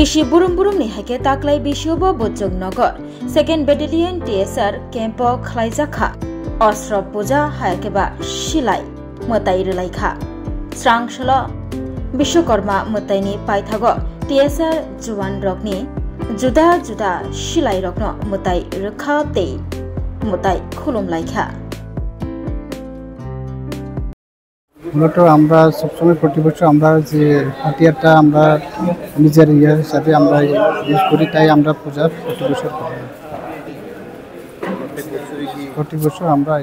Bishi burum ni hake taklai bishobo bojong nogor Second Battalion TSR Campo Khlaijaka Osro Puja Hayakeba Shilai Mutai Relaikha Srangshalo Bishwakarma Mutaini Paithago TSR Juwan Rokni Juda Shilai Rokno Mutai Rukha Te Mutai Khulum Laikha মূলত আমরা সবসময় প্রতি বছর আমরা যে হাতিয়ারটা আমরা নিজের হিসাবে আমরা ইউজ করি, তাই আমরা পূজা প্রতি বছর করি। প্রতি বছর আমরা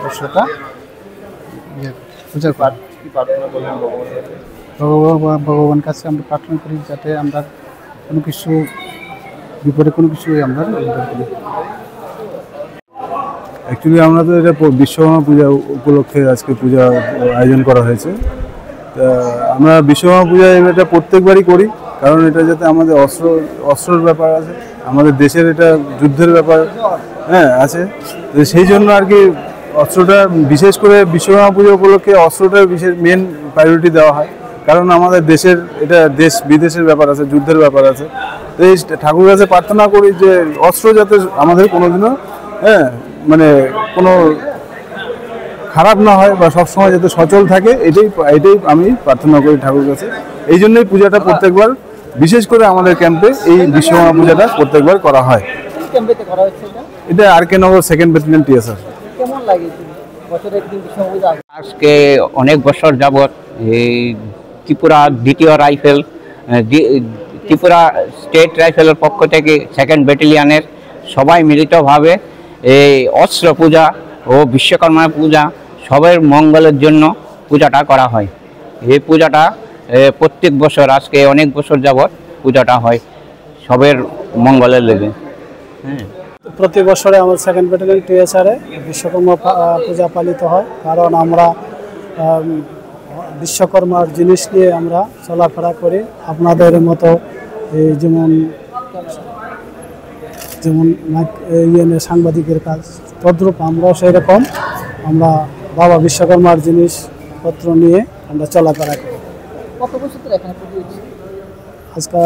বছরটা পূজার ভগবান কাছে আমরা প্রার্থনা করি যাতে আমরা কোনো কিছু বিপদে কোনো কিছু আমরা অ্যাকচুয়ালি আমরা তো এটা বিশ্বকর্মা পূজা উপলক্ষে আজকে পূজা আয়োজন করা হয়েছে। তা আমরা বিশ্বকর্মা পূজা এটা প্রত্যেকবারই করি, কারণ এটা যাতে আমাদের অস্ত্রের ব্যাপার আছে, আমাদের দেশের এটা যুদ্ধের ব্যাপার আছে, তো সেই জন্য আর কি অস্ত্রটা বিশেষ করে বিশ্বকর্মা পূজা উপলক্ষে অস্ত্রটা বিশেষ মেন প্রায়োরিটি দেওয়া হয়, কারণ আমাদের দেশের এটা দেশ বিদেশের ব্যাপার আছে, যুদ্ধের ব্যাপার আছে। তো এই ঠাকুর কাছে প্রার্থনা করি যে অস্ত্র যাতে আমাদের কোনোদিনও মানে কোনো খারাপ না হয় বা সবসময় যাতে সচল থাকে, এটাই আমি প্রার্থনা করি ঠাকুর কাছে। এই জন্যই পূজাটা প্রত্যেকবার বিশেষ করে আমাদের ক্যাম্পে এই বিশ্বকর্মা পূজাটা প্রত্যেকবার করা হয়। এটা আর.কে. নগর সেকেন্ড ব্যাটালিয়ন টিএসআর। কেমন লাগে আজকে অনেক বছর যাবৎ এই ত্রিপুরা দ্বিতীয় রাইফেল ত্রিপুরা স্টেট রাইফেলের পক্ষ থেকে সেকেন্ড ব্যাটালিয়নের সবাই মিলিতভাবে এই অস্ত্র পূজা ও বিশ্বকর্মা পূজা সবার মঙ্গলের জন্য পূজাটা করা হয়। এই পূজাটা প্রত্যেক বছর আজকে অনেক বছর যাবৎ পূজাটা হয় সবের মঙ্গলের লেগে। প্রতি বছরে আমাদের সেকেন্ড ব্যাটালিয়ন টিএসআরে বিশ্বকর্মা পূজা পালিত হয়, কারণ আমরা বিশ্বকর্মার জিনিস নিয়ে আমরা চলাফেরা করি। আপনাদের মতো যেমন সাংবাদিকের কাজ, তদ্রূপ আমরাও সেই রকম আমরা বাবা বিশ্বকর্মার জিনিসপত্র নিয়ে আমরা চলাফেরা করি। কত বছর ধরে এখানে পুজো হচ্ছে? আজকে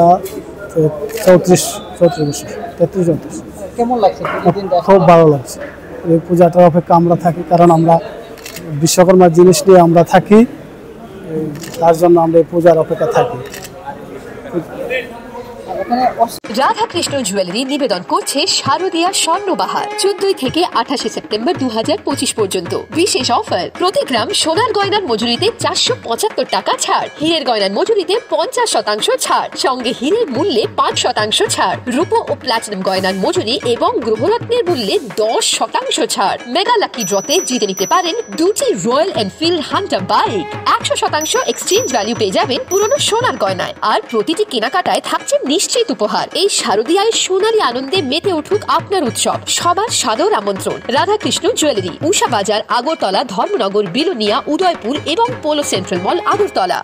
34 বছর। কেমন লাগছে? খুব ভালো লাগছে। এই পূজাটার অপেক্ষা আমরা থাকি, কারণ আমরা বিশ্বকর্মার জিনিস নিয়ে আমরা থাকি, তার জন্য আমরা এই পূজার অপেক্ষা থাকি। রাধা কৃষ্ণ জুয়েলারি নিবেদন করছে শারদীয়া স্বর্ণবাহার 14 থেকে 28 সেপ্টেম্বর 2025 পর্যন্ত বিশেষ অফার। প্রতি গ্রাম সোনার গয়নার মজুরিতে 475 টাকা ছাড়, হীরের গয়নার মজুরিতে 50% ছাড়, সঙ্গে হীরের মূল্যে 5% ছাড়, রূপো ও প্লাটিনাম গয়নার মজুরি এবং গ্রহরত্নের মূল্যে 10% ছাড়। মেগা লাকি ড্রতে জিতে নিতে পারেন দুটি royal Enfield Hunter bike. 100% exchange value পেয়ে যাবেন পুরনো সোনার গয়নায়, আর প্রতিটি কেনাকাটায় থাকছে নিশ্চিত উপহার। এই শারদীয়ায় সোনালী আনন্দে মেতে উঠুক আপনার উৎসব। সবার সাদর আমন্ত্রণ। রাধাকৃষ্ণ জুয়েলারি, উষা বাজার, আগরতলা, ধর্মনগর, বিলোনিয়া, উদয়পুর এবং পোলো সেন্ট্রাল মল, আগরতলা।